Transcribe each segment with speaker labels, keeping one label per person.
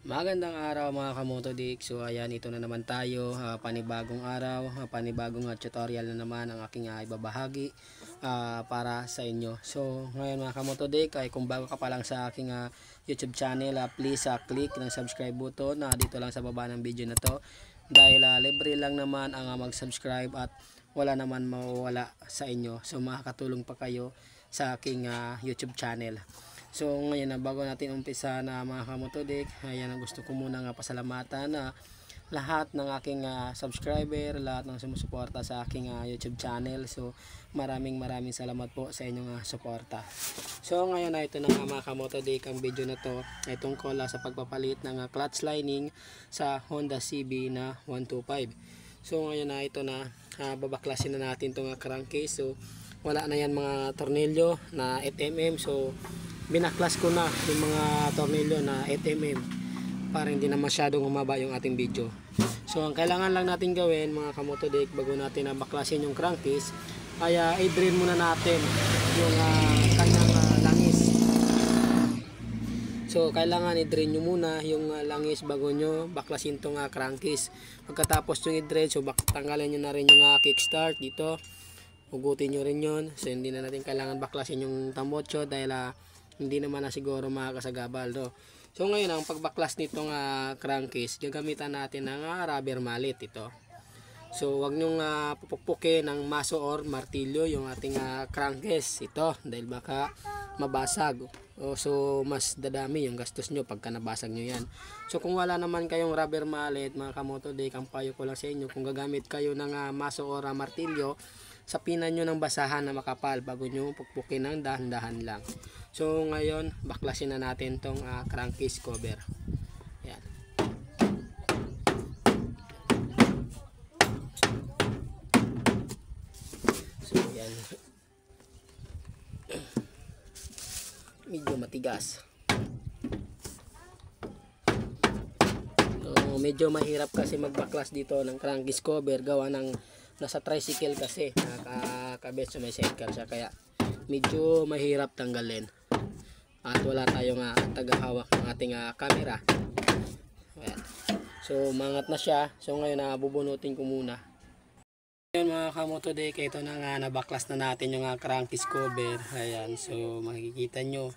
Speaker 1: Magandang araw mga kamotodik. So ayan, ito na naman tayo, panibagong araw, panibagong tutorial na naman ang aking ibabahagi para sa inyo. So ngayon mga kamotodik, ay kung bago ka pa lang sa aking YouTube channel, please click ng subscribe button dito lang sa baba ng video na to. Dahil libre lang naman ang mag-subscribe at wala naman mawawala sa inyo. So makakatulong pa kayo sa aking YouTube channel. So ngayon bago natin umpisa na mga kamotodik, ayan, gusto ko muna pasalamatan lahat ng aking subscriber, lahat ng sumusuporta sa aking YouTube channel. So maraming salamat po sa inyong suporta. So ngayon ito na mga kamotodik, ang video na to ay tungkol sa pagpapalit ng clutch lining sa Honda CB na 125. So ngayon ito na babaklasin na natin itong crankcase. So wala na yan mga tornilyo na 8mm. So binaklas ko na yung mga tornilyo na 8mm para hindi na masyadong humaba yung ating video. So ang kailangan lang natin gawin mga kamotodik bago natin baklasin yung crankcase ay i-drain muna natin yung kanyang langis. So kailangan i-drain nyo muna yung langis bago nyo baklasin tong crankcase. Pagkatapos yung i-drain, so tanggalin nyo na rin yung kickstart dito, hugutin nyo rin yun. So hindi na natin kailangan baklasin yung tambocho dahil hindi naman siguro makakasagabal do. So ngayon ang pagbaklas nitong crankcase, gagamitan natin ng rubber mallet ito. So wag nyong pupukpukin ng maso or martilyo yung ating crankcase ito dahil baka mabasag. So mas dadami yung gastos nyo pagka nabasag nyo yan. So kung wala naman kayong rubber mallet mga kamotodik, ang payo ko lang sa inyo, kung gagamit kayo ng maso or martilyo, sapinan nyo ng basahan na makapal bago nyo pukpukin ng dahan-dahan lang. So ngayon baklasin na natin tong crankcase cover. Yan. So yan. Medyo matigas. So medyo mahirap kasi magbaklas dito ng crankcase cover gawa ng nasa tricycle kasi nakakabit sa may sidecar siya, kaya medyo mahirap tanggalin at wala tayong tagahawak ng ating camera. Ayan. So mangat na siya. So ngayon bubunutin ko muna. Ngayon mga kamotodik, ito na nga, nabaklas na natin yung crankcase cover. Ayan, so makikita nyo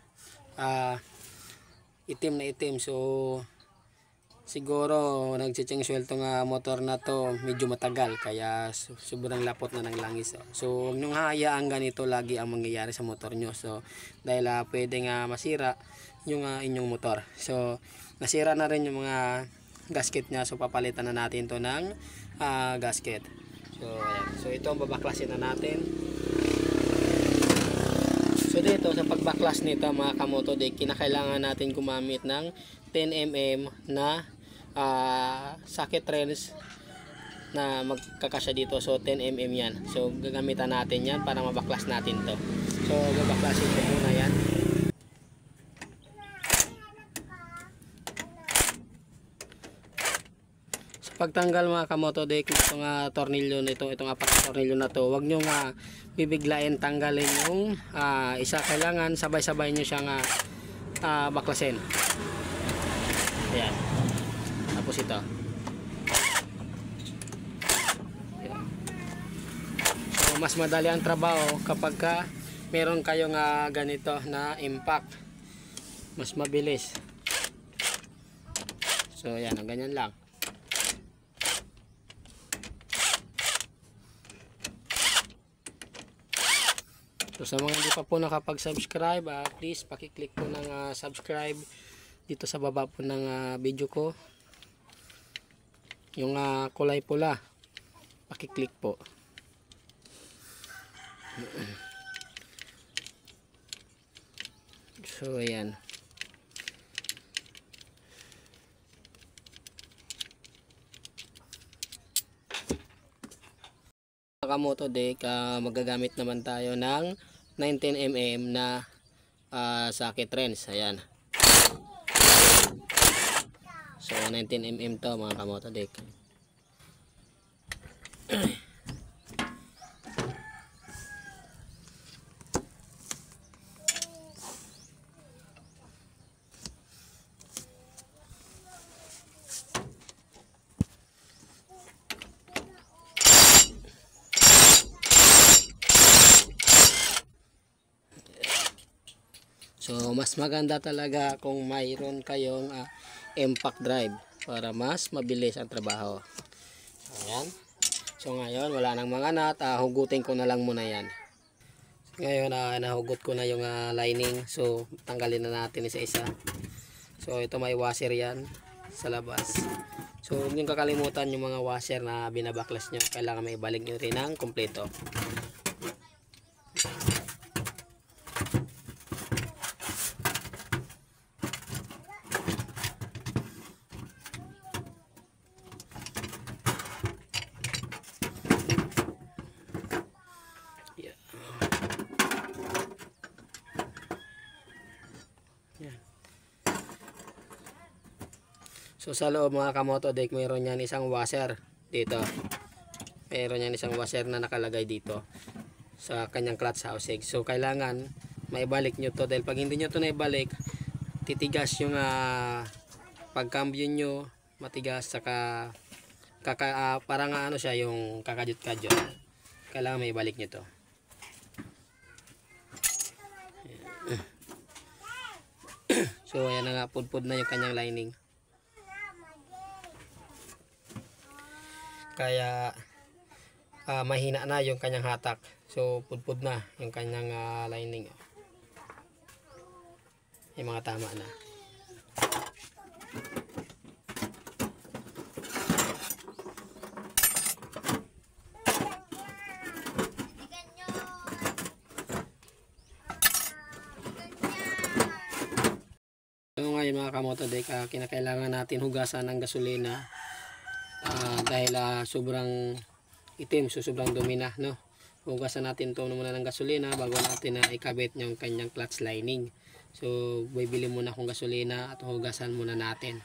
Speaker 1: itim na itim. So siguro nagche-change oil tong motor na to medyo matagal, kaya sobrang lapot na ng langis. So huwag nyo hayaan ganito lagi ang mangyayari sa motor nyo. So dahil pwedeng masira yung inyong motor. So nasira na rin yung mga gasket nya, so papalitan na natin to ng gasket. So ayan. So ito ang babaklasin na natin. So dito sa pagbaklas nito mga kamotodik, kinakailangan natin gumamit ng 10mm na socket wrench na magkakasya dito. So 10mm yan. So gagamitan natin yan para mabaklas natin to. So babaklasin ko muna yan. So pagtanggal mga kamotodik itong tornilyo nito, itong apat na tornilyo na to, wag nyo bibiglain tanggalin yung isa. Kailangan sabay-sabay nyo siyang baklasin. Ayan. Tapos ito. Ayan. So mas madali ang trabaho kapag meron kayong ganito na impact. Mas mabilis. So ayan, ganyan lang. So sa mga hindi pa po nakapag-subscribe, please paki-click po ng subscribe dito sa baba po ng video ko. Yung kulay pula, paki-click po. So ayan. Kamotodik, magagamit naman tayo ng 19mm na socket wrench. Ayan. So 19mm to mga kamotodik. mas maganda talaga kung mayroon kayong impact drive para mas mabilis ang trabaho. Ayan. So ngayon wala nang mga nut, hugutin ko na lang muna yan. Ngayon nahugot ko na yung lining, so tanggalin na natin isa-isa. So ito may washer yan sa labas. So huwag nyo kakalimutan yung mga washer na binabaklas nyo, kailangan may ibalik nyo rin ng kompleto. So sa loob mga kamoto deck, mayroon yan isang washer dito. Mayroon yan isang washer na nakalagay dito sa kanyang clutch housing. So kailangan maibalik nyo to, dahil pag hindi nyo to naibalik, titigas yung pagkambyo nyo, matigas, saka parang ano siya, yung kakajut-kajut. Kailangan maibalik nyo to. So ayan na nga, pudpud na yung kanyang lining. Kaya mahina na yung kanyang hatak. So pudpud na yung kanyang lining. Yung mga tama na. So ngayon mga kamoto deck, kinakailangan natin hugasan ng gasolina. Dahil sobrang itim, so sobrang dumi na, no? Hugasan natin ito muna ng gasolina bago natin ikabit yung kanyang clutch lining. So bibili muna akong gasolina at hugasan muna natin.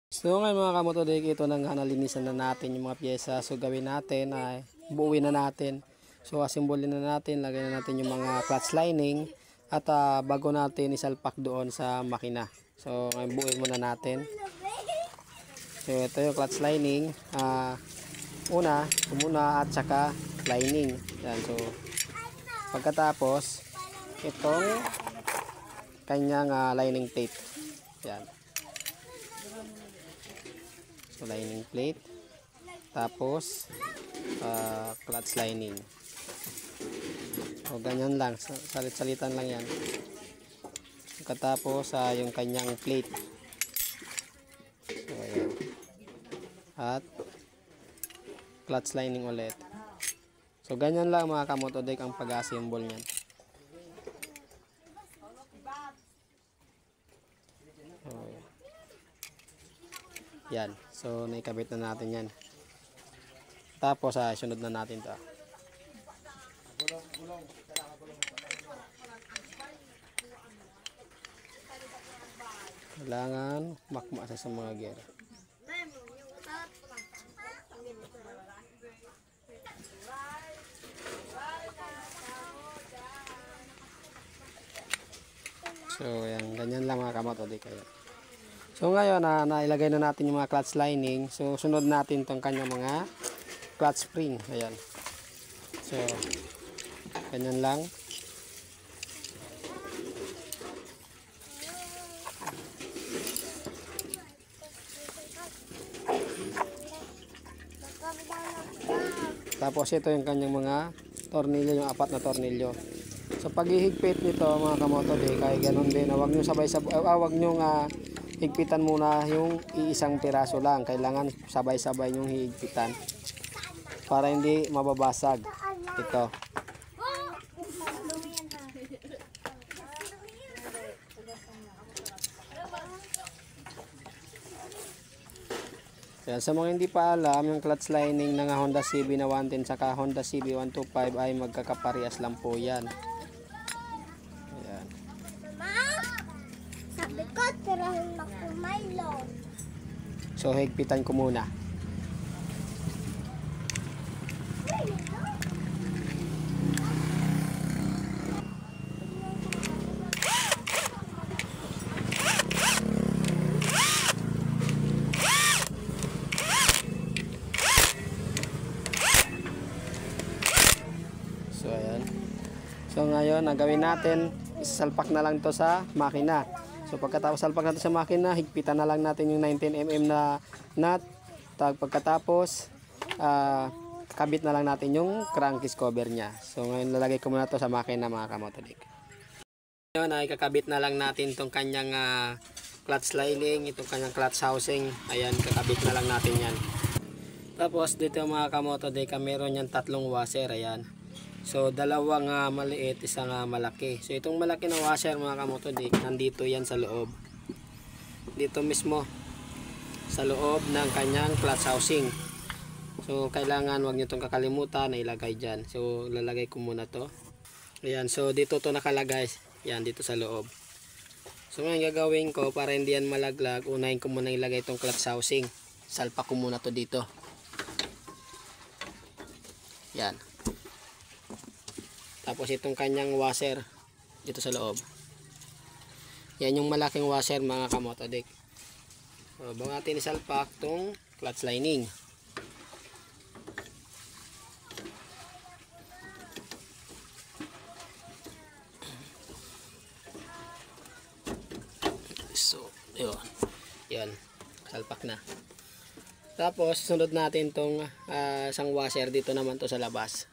Speaker 1: So ngayon mga kamotodek, ito nang nalinisan na natin yung mga pyesa. So gawin natin ay buuin na natin. So asimbolin na natin, lagay na natin yung mga clutch lining at bago natin isalpak doon sa makina. So ngayon buuin muna natin. So ito yung clutch lining, una at saka lining. Yan, so pagkatapos itong kanyang lining plate. Yan. So lining plate, tapos clutch lining. So ganyan lang, salit-salitan lang yan. Pagkatapos yung kanyang plate. So ayan. At clutch lining ulit. So ganyan lang mga kamotodek ang pag-assemble niyan. So, yan. So naikabit na natin yan. Tapos sunod na natin 'to. Kailangan makma sa mga gear. So yan, ganyan lang mga kamotodek kayo. So ngayon nailagay na natin yung mga clutch lining. So sunod natin tong kanyang mga clutch spring. Ayan. So ganyan lang. Tapos ito yung kanyang mga tornilyo, yung 4 na tornilyo. So paghihigpit nito mga kamotodek, kaya ganun din. Huwag nyo huwag nyo higpitan muna yung iisang piraso lang. Kailangan sabay-sabay yung higpitan para hindi mababasag ito. Kaya sa mga hindi pa alam, yung clutch lining ng Honda CB na 110 saka Honda CB 125 ay magkakaparehas lang po yan. Ayan.
Speaker 2: Sabi ko, tirahin na kumailo.
Speaker 1: So higpitan ko muna. So ayan. So ngayon, gawin natin, salpak na lang to sa makina. So pagkatapos salpak natin sa makina, higpitan na lang natin yung 19mm na nut. Pagkatapos kabit na lang natin yung crankcase cover nya. So ngayon lalagay ko muna to sa makina mga kamotodik. Ngayon ay kakabit na lang natin tong kanyang clutch lining, itong kanyang clutch housing. Ayan, kakabit na lang natin yan. Tapos dito mga kamotodik, meron yan tatlong washer. Ayan. So dalawang maliit, isang malaki. So itong malaki na washer mga kamotodik, nandito yan sa loob. Dito mismo sa loob ng kanyang clutch housing. So kailangan wag niyo itong kakalimutan na ilagay dyan. So lalagay ko muna to. Ayan, so dito to nakalagay. Yan, dito sa loob. So ngayon gagawin ko para hindi yan malaglag, unahin ko muna ilagay itong clutch housing. Salpak ko muna to dito. Yan. Tapos itong kanyang washer dito sa loob. Yan yung malaking washer mga kamotodik. So bago natin isalpak itong clutch lining. So, yun, salpak na. Tapos, sunod natin tong isang washer dito naman to sa labas.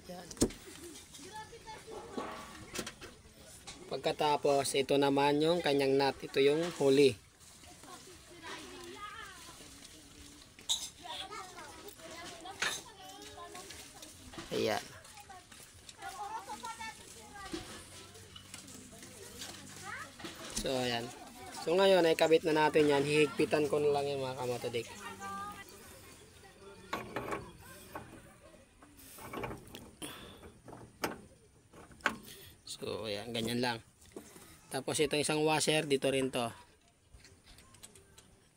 Speaker 1: Yan. Pagkatapos, ito naman yung kanyang nut. Ito yung huli. Ayan. So ayan. So ngayon ay kabit na natin yan. Hihigpitan ko na lang yung mga kamotodik. So ayan, ganyan lang. Tapos itong isang washer dito rin to.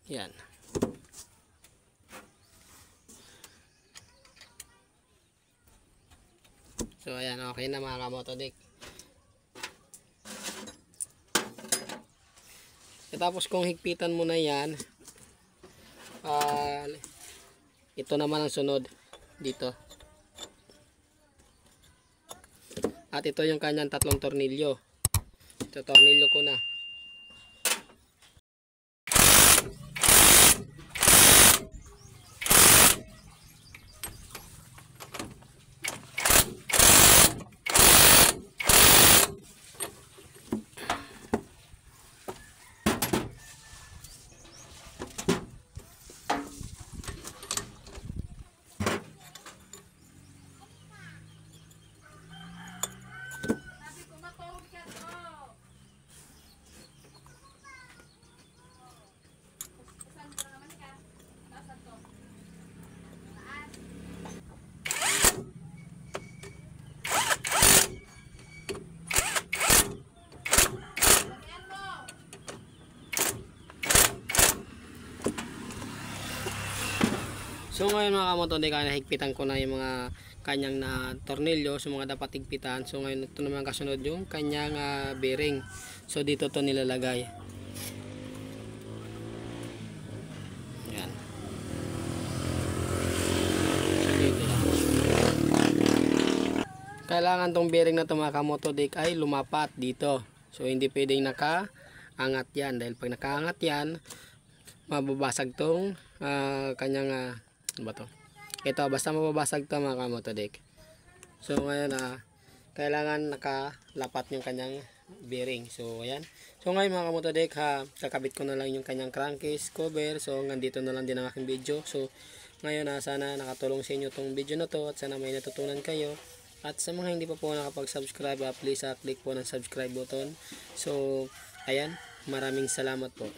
Speaker 1: Yan. So ayan, okay na mga kamotodik. Tapos kung higpitan mo na yan, ito naman ang sunod dito. At ito yung kanyang tatlong tornilyo. Ito tornilyo ko na. So ngayon mga kamotodik, nahigpitan ko na yung mga kanyang na tornilyo, so mga dapat higpitan. So ngayon ito naman kasunod yung kanyang bearing. So dito to nilalagay. Yan. Dito. Kailangan tong bearing na ito mga kamotodik ay lumapat dito. So hindi pwedeng nakaangat yan. Dahil pag nakaangat yan, mababasag tong kanyang ano ba to? Ito, basta mababasag to mga kamotodik. So ngayon kailangan nakalapat yung kanyang bearing. So ayan. So ngayon mga kamotodik, kakabit ko na lang yung kanyang crankcase cover. So hanggang dito na lang din ang aking video. So ngayon sana nakatulong sa inyo tong video na to at sana may natutunan kayo. At sa mga hindi pa po nakapag-subscribe, please click po ng subscribe button. So ayan, maraming salamat po.